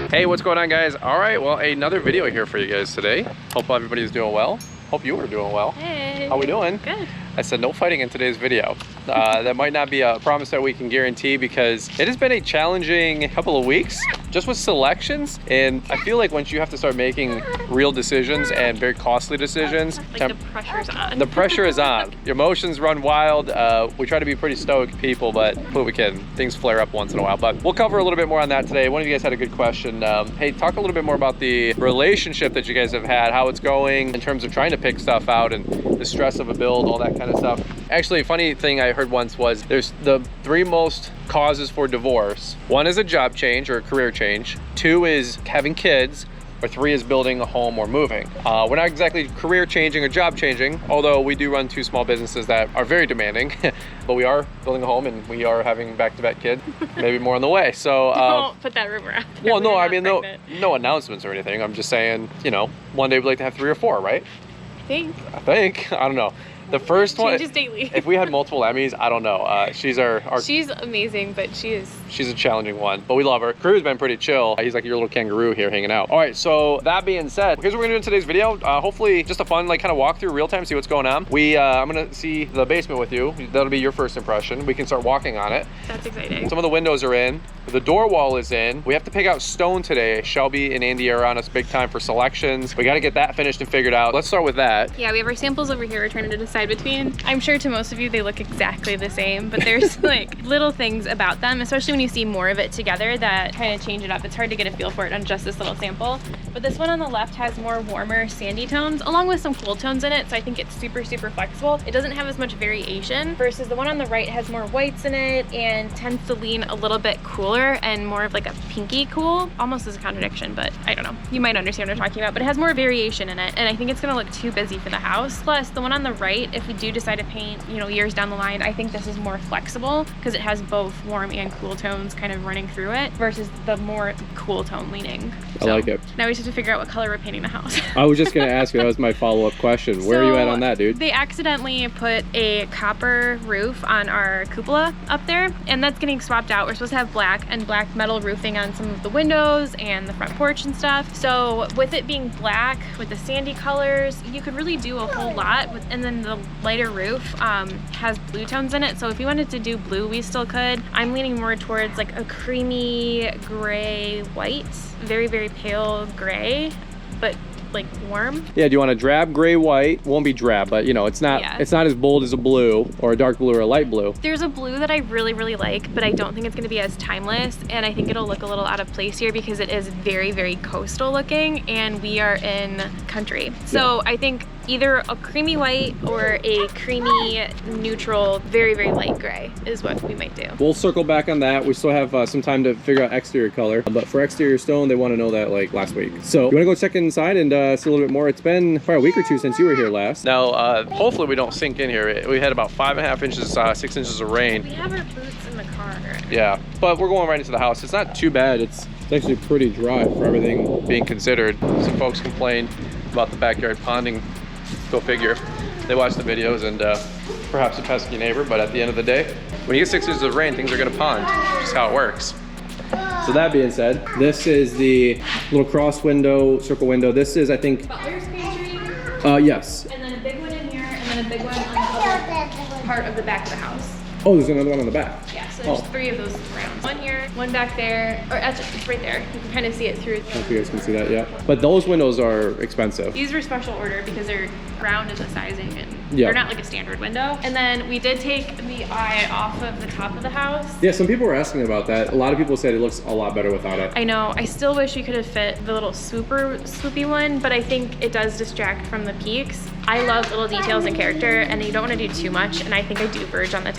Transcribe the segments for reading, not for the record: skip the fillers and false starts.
Hey, what's going on, guys? All right, well, another video here for you guys today. Hope everybody's doing well. Hope you are doing well. Hey. How we doing? Good. I said no fighting in today's video. That might not be a promise that we can guarantee because it has been a challenging couple of weeks just with selections. And I feel like once you have to start making real decisions and very costly decisions, like the pressure's on. The pressure is on. Your emotions run wild. We try to be pretty stoic people, but who we can. Things flare up once in a while. But we'll cover a little bit more on that today. One of you guys had a good question. Hey, talk a little bit more about the relationship that you guys have had, how it's going in terms of trying to pick stuff out and the stress of a build, all that kind of stuff. Actually, a funny thing I heard once was there's the 3 most causes for divorce. 1 is a job change or a career change. 2 is having kids. Or 3 is building a home or moving. We're not exactly career changing or job changing, although we do run 2 small businesses that are very demanding, but we are building a home and we are having back-to-back kids, maybe more on the way. So don't put that rumor out there. Well, no, I mean, no announcements or anything. I'm just saying, you know, one day we'd like to have 3 or 4, right? I think, I don't know. The first one changes daily. If we had multiple Emmys, I don't know. She's she's amazing, but she's a challenging one, but we love her. Crew's been pretty chill. He's like your little kangaroo here hanging out. All right, so that being said, here's what we're gonna do in today's video. Hopefully just a fun like kind of walk through real time, see what's going on. I'm gonna see the basement with you. That'll be your first impression. We can start walking on it. That's exciting. Some of the windows are in. The door wall is in. We have to pick out stone today. Shelby and Andy are on us big time for selections. We gotta get that finished and figured out. Let's start with that. Yeah, we have our samples over here we're trying to decide between. I'm sure to most of you they look exactly the same, but there's like little things about them, especially when you see more of it together, that kind of change it up. It's hard to get a feel for it on just this little sample. But this one on the left has more warmer sandy tones along with some cool tones in it, so I think it's super flexible. It doesn't have as much variation versus the one on the right has more whites in it and tends to lean a little bit cooler and more of like a pinky cool. Almost as a contradiction, but I don't know. You might understand what I'm talking about, but it has more variation in it, and I think it's gonna look too busy for the house. Plus, the one on the right, if we do decide to paint, you know, years down the line, I think this is more flexible because it has both warm and cool tones kind of running through it versus the more cool tone leaning. I like it. Now we just have to figure out what color we're painting the house. I was just gonna ask you, that was my follow-up question. Where are you at on that, dude? They accidentally put a copper roof on our cupola up there, and that's getting swapped out. We're supposed to have black metal roofing on some of the windows and the front porch and stuff. So with it being black with the sandy colors, you could really do a whole lot with, and then the lighter roof has blue tones in it. So if you wanted to do blue, we still could. I'm leaning more towards like a creamy gray white, very pale gray, but like warm. Yeah, do you want a drab gray white? Won't be drab, but you know, it's not it's not as bold as a blue or a dark blue or a light blue. There's a blue that I really like, but I don't think it's going to be as timeless, and I think it'll look a little out of place here because it is very coastal looking and we are in country. So I think either a creamy white or a creamy neutral, very light gray is what we might do. We'll circle back on that. We still have some time to figure out exterior color, but for exterior stone, they want to know that like last week. So you want to go check inside and see a little bit more? It's been probably a week or 2 since you were here last. Now, hopefully we don't sink in here. We had about 5.5 inches, 6 inches of rain. We have our boots in the car. Yeah, but we're going right into the house. It's not too bad. It's actually pretty dry for everything being considered. Some folks complained about the backyard ponding. Go figure. They watch the videos and perhaps a pesky neighbor, but at the end of the day, when you get 6 inches of rain, things are gonna pond. Just how it works. So that being said, this is the little cross window, circle window. This is, I think, Butler's pantry. Yes. And then a big one in here, and then a big one on the other part of the back of the house. Oh, there's another one on the back. Yeah, so there's 3 of those rounds. One here, one back there, or actually, it's right there. You can kind of see it through. I don't know if you guys can see that, yeah. But those windows are expensive. These were special order because they're round in the sizing and they're not like a standard window. And then we did take the eye off of the top of the house. Yeah, some people were asking about that. A lot of people said it looks a lot better without it. I know. I still wish we could have fit the little swoopy one, but I think it does distract from the peaks. I love little details and character, and you don't want to do too much, and I think I do verge on the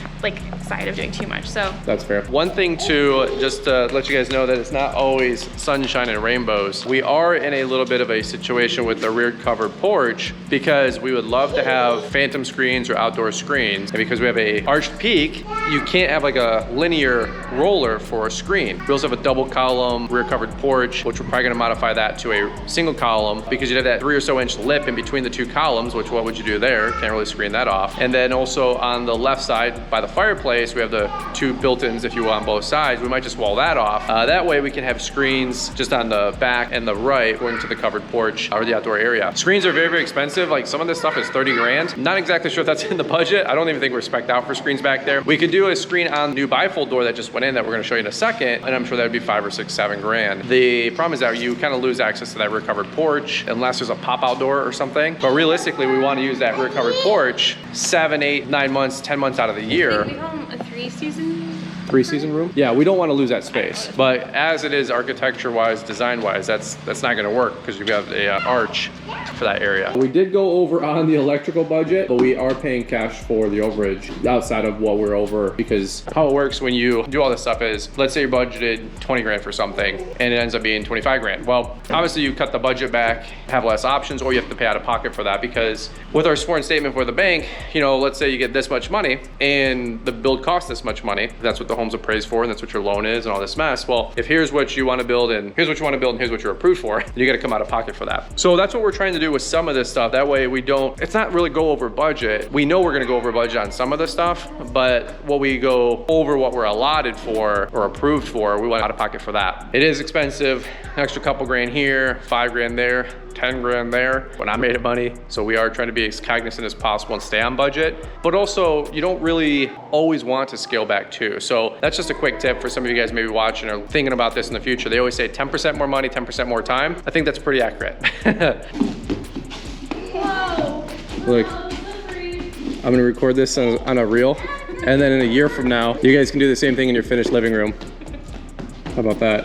side of doing too much, so. That's fair. One thing to just let you guys know that it's not always sunshine and rainbows. We are in a little bit of a situation with the rear covered porch because because we would love to have phantom screens or outdoor screens. And because we have a arched peak, you can't have like a linear roller for a screen. We also have a double column rear covered porch, which we're probably gonna modify that to a single column because you'd have that 3 or so inch lip in between the two columns, which what would you do there? Can't really screen that off. And then also on the left side by the fireplace, we have the 2 built-ins, if you will, on both sides. We might just wall that off. That way we can have screens just on the back and the right going to the covered porch or the outdoor area. Screens are very, very expensive. Like some of this stuff is 30 grand. Not exactly sure if that's in the budget. I don't even think we're spec'd out for screens back there. We could do a screen on the new bifold door that just went in that we're gonna show you in a second, and I'm sure that would be 5 or 6, 7 grand. The problem is that you kind of lose access to that rear covered porch unless there's a pop-out door or something. But realistically, we want to use that rear covered porch 7, 8, 9 months, 10 months out of the year. We call them a 3-season. 3-season room? Yeah, we don't want to lose that space. But as it is architecture-wise, design-wise, that's not gonna work because you have a arch for that area. We did go over on the electrical budget, but we are paying cash for the overage outside of what we're over because How it works when you do all this stuff is, let's say you budgeted 20 grand for something and it ends up being 25 grand. Well, obviously you cut the budget back, have less options, or you have to pay out of pocket for that because with our sworn statement for the bank, you know, let's say you get this much money and the build costs this much money. That's what the home's appraised for and that's what your loan is and all this mess. Well, if here's what you want to build and here's what you want to build and here's what you're approved for, then you got to come out of pocket for that. So that's what we're trying to do with some of this stuff. That way we don't, it's not really go over budget. We know we're going to go over budget on some of the stuff, but what we go over what we're allotted for or approved for, we want out of pocket for that. It is expensive, an extra couple grand here, 5 grand there, 10 grand there. We're not made of money, so we are trying to be as cognizant as possible and stay on budget. But also, you don't really always want to scale back too. So that's just a quick tip for some of you guys maybe watching or thinking about this in the future. They always say 10% more money, 10% more time. I think that's pretty accurate. Whoa. look, I'm gonna record this on a reel, and then in a year from now, you guys can do the same thing in your finished living room. How about that?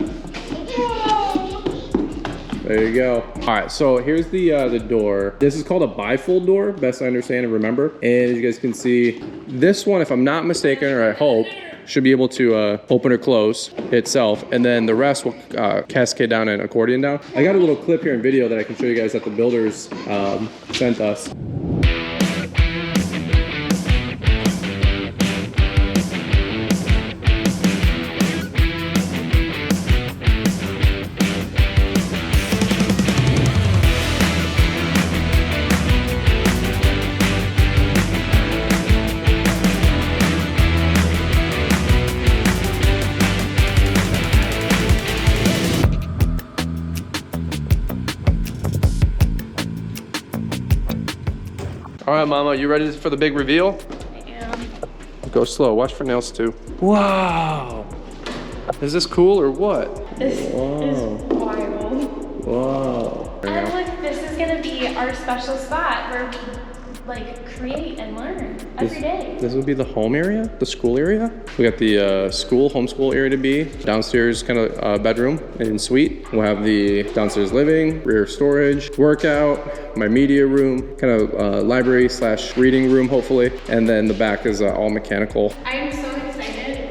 There you go. All right, so here's the door. This is called a bifold door, best I understand and remember. And as you guys can see, this one, if I'm not mistaken, or I hope, should be able to open or close itself, and then the rest will cascade down and accordion down. I got a little clip here in video that I can show you guys that the builders sent us. All right, Mama, you ready for the big reveal? I am. Go slow, watch for nails too. Wow. Is this cool or what? This is wild. Wow. And look, this is gonna be our special spot where we like create and learn every day. This would be the home area, the school area. We got the homeschool area to be. Downstairs kind of bedroom and suite. We'll have the downstairs living, rear storage, workout, my media room, kind of library / reading room hopefully. And then the back is all mechanical. I am so excited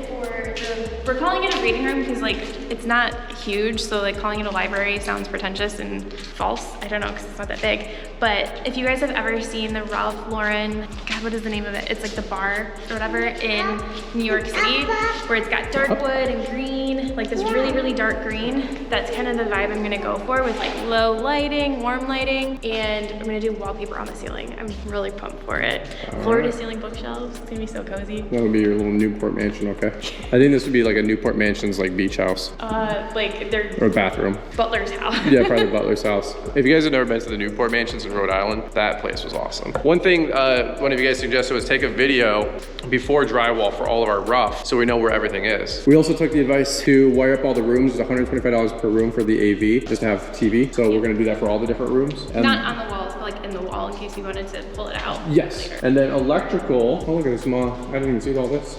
we're calling it a reading room because like it's not huge, so like calling it a library sounds pretentious and false. I don't know because it's not that big. But if you guys have ever seen the Ralph Lauren, God, what is the name of it? It's like the bar or whatever in New York City, where it's got dark wood and green, like this really, really dark green. That's kind of the vibe I'm gonna go for with like low lighting, warm lighting, and I'm gonna do wallpaper on the ceiling. I'm really pumped for it. Floor to ceiling bookshelves, it's gonna be so cozy. That would be your little Newport mansion, okay? I think this would be like a Newport Mansion's like beach house. Like they're or bathroom. Butler's house. Yeah, probably Butler's house. If you guys have never been to the Newport Mansions in Rhode Island, that place was awesome. One thing one of you guys suggested was take a video before drywall for all of our rough so we know where everything is. We also took the advice to wire up all the rooms. It's $125 per room for the AV, just to have TV. So we're gonna do that for all the different rooms. And not on the walls, but like in the wall in case you wanted to pull it out. yes. Later. And then electrical. Oh, look at this, Mom. I didn't even see all this.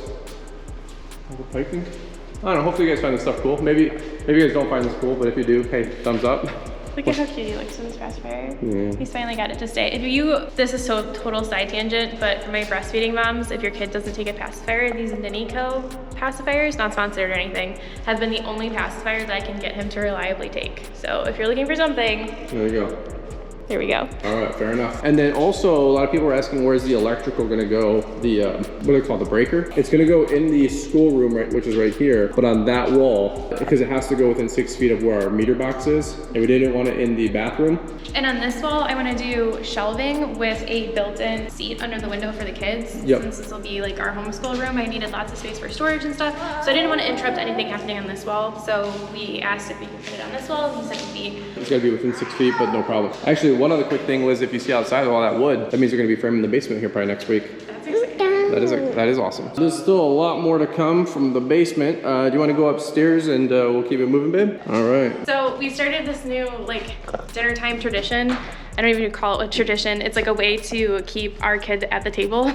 All the piping. I don't know, hopefully you guys find this stuff cool. Maybe you guys don't find this cool, but if you do, hey, thumbs up. Look at how cute he looks in this pacifier. Yeah. He's finally got it to stay. This is so total side tangent, but for my breastfeeding moms, if your kid doesn't take a pacifier, these Ninico pacifiers, not sponsored or anything, have been the only pacifier that I can get him to reliably take. So if you're looking for something, There you go. There we go. All right, fair enough. And then also, a lot of people are asking, where's the electrical gonna go? The, what do they call the breaker? It's gonna go in the schoolroom, right, which is right here, but on that wall, because it has to go within 6 feet of where our meter box is, and we didn't want it in the bathroom. And on this wall, I want to do shelving with a built-in seat under the window for the kids. Yep. Since this will be like our homeschool room, I needed lots of space for storage and stuff. So I didn't want to interrupt anything happening on this wall. So we asked if we could put it on this wall. He said it'd be. It's gotta be within 6 feet, but no problem. Actually, one other quick thing, Liz, if you see outside of all that wood, that means you're gonna be framing the basement here probably next week. That's exciting. That is awesome. There's still a lot more to come from the basement. Do you want to go upstairs and we'll keep it moving, babe? All right. So we started this new like dinner time tradition. I don't even call it a tradition. It's like a way to keep our kids at the table.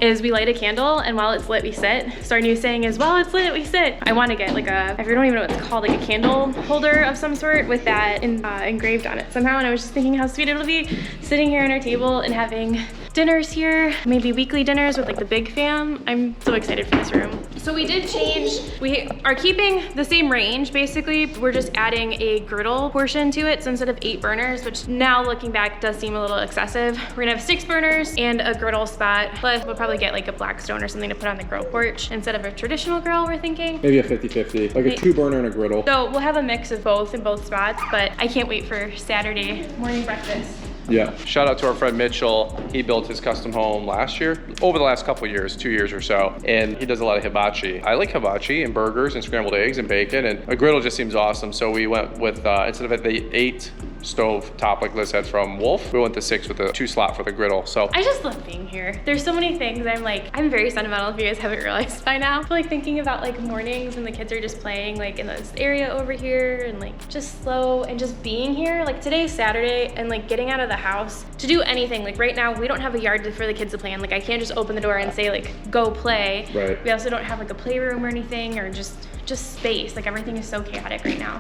Is we light a candle, and while it's lit, we sit. So our new saying is, while it's lit, we sit. I want to get like I don't even know what it's called, like a candle holder of some sort with that engraved on it somehow. And I was just thinking how sweet it'll be sitting here on our table and having dinners here, maybe weekly dinners with like the big fam. I'm so excited for this room. So we did change, we are keeping the same range basically. We're just adding a griddle portion to it. So instead of 8 burners, which now looking back does seem a little excessive, we're gonna have 6 burners and a griddle spot. Plus we'll probably get like a Blackstone or something to put on the grill porch instead of a traditional grill, we're thinking. Maybe a 50-50, like a 2 burner and a griddle. So we'll have a mix of both in both spots, but I can't wait for Saturday morning breakfast. Yeah. Shout out to our friend Mitchell. He built his custom home last year, over the last couple of years, 2 years or so, and he does a lot of hibachi. I like hibachi and burgers and scrambled eggs and bacon, and a griddle just seems awesome. So we went with, instead of the 8 stove top like Liz had from Wolf, we went to 6 with a 2 slot for the griddle. So I just love being here. There's so many things. I'm very sentimental if you guys haven't realized by now. I feel like thinking about like mornings when the kids are just playing like in this area over here and like just slow and just being here. Like today's Saturday and like getting out of the house to do anything. Like right now we don't have a yard for the kids to play in. Like I can't just open the door and say like go play. Right. We also don't have like a playroom or anything or just space. Like everything is so chaotic right now.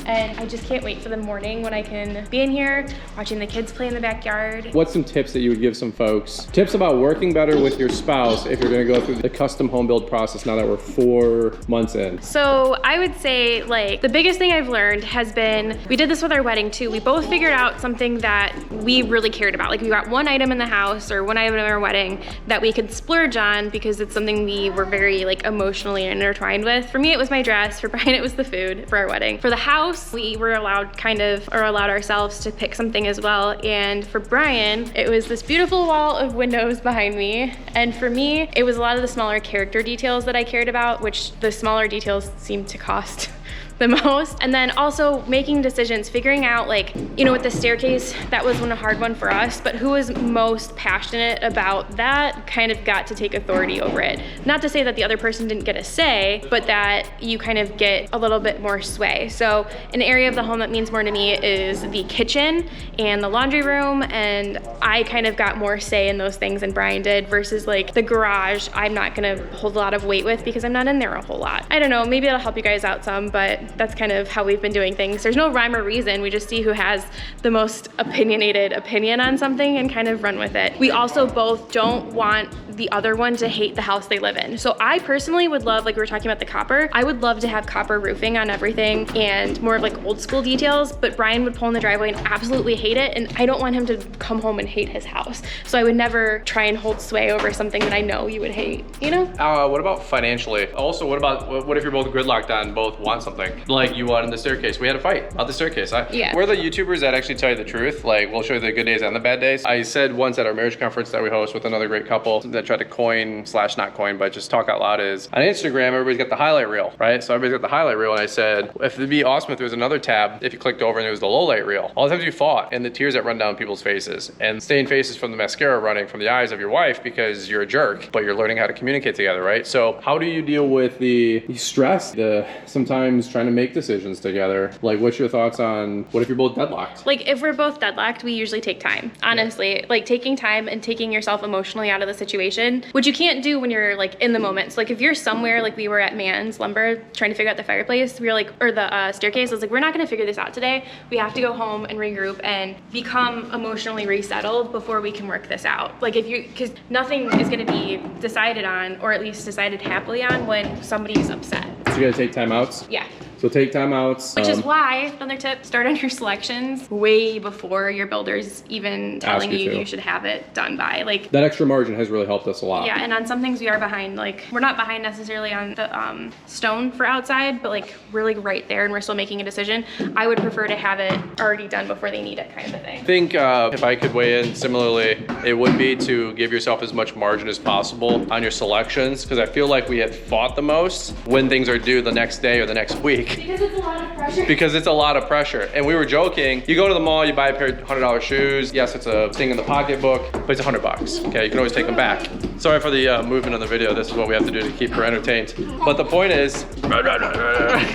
And I just can't wait for the morning when I can be in here watching the kids play in the backyard. What's some tips that you would give some folks? Tips about working better with your spouse if you're gonna go through the custom home build process now that we're 4 months in? So I would say like the biggest thing I've learned has been, we did this with our wedding too. We both figured out something that we really cared about. Like we got one item in the house or one item in our wedding that we could splurge on because it's something we were very like emotionally intertwined with. For me, it was my dress. For Brian, it was the food for our wedding. For the house, we were allowed ourselves to pick something as well. And for Brian, it was this beautiful wall of windows behind me. And for me, it was a lot of the smaller character details that I cared about, which the smaller details seemed to cost the most. And then also making decisions, figuring out like, you know, with the staircase, that was a hard one for us, but who was most passionate about that kind of got to take authority over it. Not to say that the other person didn't get a say, but that you kind of get a little bit more sway. So an area of the home that means more to me is the kitchen and the laundry room, and I kind of got more say in those things than Brian did, versus like the garage, I'm not gonna hold a lot of weight with because I'm not in there a whole lot. I don't know, maybe it'll help you guys out some, but that's kind of how we've been doing things. There's no rhyme or reason. We just see who has the most opinionated opinion on something and kind of run with it. We also both don't want the other one to hate the house they live in. So I personally would love, like we were talking about the copper, I would love to have copper roofing on everything and more of like old school details, but Brian would pull in the driveway and absolutely hate it, and I don't want him to come home and hate his house. So I would never try and hold sway over something that I know you would hate, you know? What about financially? Also, what if you're both gridlocked on both want something? Like you wanted the staircase. We had a fight about the staircase. Yeah. We're the YouTubers that actually tell you the truth. Like we'll show you the good days and the bad days. I said once at our marriage conference that we host with another great couple that tried to coin / not coin, but just talk out loud, is on Instagram, everybody's got the highlight reel, right? So everybody's got the highlight reel, and I said, if it'd be awesome if there was another tab, if you clicked over and it was the low light reel. All the times you fought and the tears that run down people's faces and stained faces from the mascara running from the eyes of your wife because you're a jerk, but you're learning how to communicate together, right? So how do you deal with the stress, the sometimes trying to make decisions together? Like, what's your thoughts on what if you're both deadlocked? Like if we're both deadlocked, we usually take time, honestly. Yeah. Like taking time and taking yourself emotionally out of the situation, which you can't do when you're like in the moment. So like if you're somewhere, like we were at Man's Lumber trying to figure out the fireplace, we were like, or the staircase, I was like, we're not gonna figure this out today. We have to go home and regroup and become emotionally resettled before we can work this out. Like because nothing is gonna be decided on, or at least decided happily on, when somebody's upset. So you gotta take time outs? Yeah. So So take timeouts. Which is why, another tip, start on your selections way before your builder's even telling you to. you should have it done by. Like, that extra margin has really helped us a lot. yeah, and on some things we are behind. Like, we're not behind necessarily on the stone for outside, but like we're like right there and we're still making a decision. I would prefer to have it already done before they need it, kind of a thing. I think if I could weigh in similarly, it would be to give yourself as much margin as possible on your selections, because I feel like we had fought the most when things are due the next day or the next week. Because it's a lot of pressure. Because it's a lot of pressure. And we were joking, you go to the mall, you buy a pair of $100 shoes. Yes, it's a thing in the pocketbook, but it's $100. Okay, you can always take them back. Sorry for the movement of the video. This is what we have to do to keep her entertained. But the point is,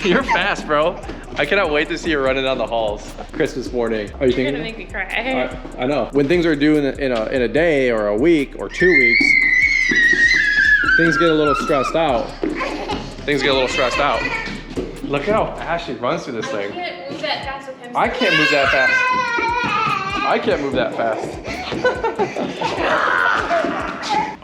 you're fast, bro. I cannot wait to see you running down the halls Christmas morning. Are you You're thinking? gonna make me cry. I know. When things are due in a day or a week or 2 weeks, things get a little stressed out. Things get a little stressed out. Look at how fast she runs through this I thing. can't move that fast with him. I can't move that fast. I can't move that fast.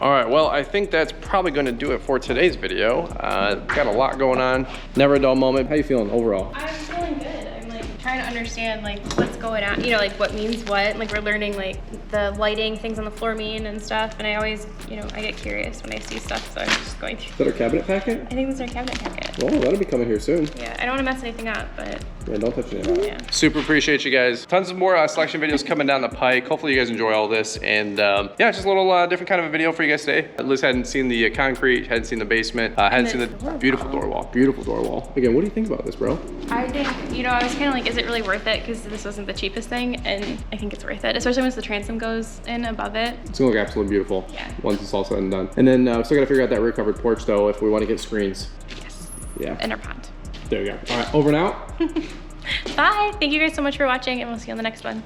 All right, well, I think that's probably gonna do it for today's video. Got a lot going on. Never a dull moment. How you feeling overall? I'm feeling good. I'm like trying to understand like what's going on, you know, like what means what. Like we're learning like the lighting things on the floor mean and stuff. And I always, you know, I get curious when I see stuff, so I'm just going through. Is that our cabinet packet? I think this is our cabinet packet. Oh, that'll be coming here soon. Yeah, I don't want to mess anything up, but Yeah, don't touch it. yeah. Super appreciate you guys. Tons of more selection videos coming down the pike. Hopefully you guys enjoy all this. And yeah, just a little different kind of a video for you guys today. Liz hadn't seen the concrete, hadn't seen the basement, hadn't seen the beautiful door wall. Beautiful door wall. Again, what do you think about this, bro? I think, you know, I was kind of like, is it really worth it? Because this wasn't the cheapest thing, and I think it's worth it, especially once the transom goes in above it. It's gonna look absolutely beautiful. Yeah. Once it's all said and done. And then still gotta figure out that rear covered porch though if we want to get screens. Yes. Yeah. And our pond. There we go. All right, over and out. Bye. Thank you guys so much for watching, and we'll see you on the next one.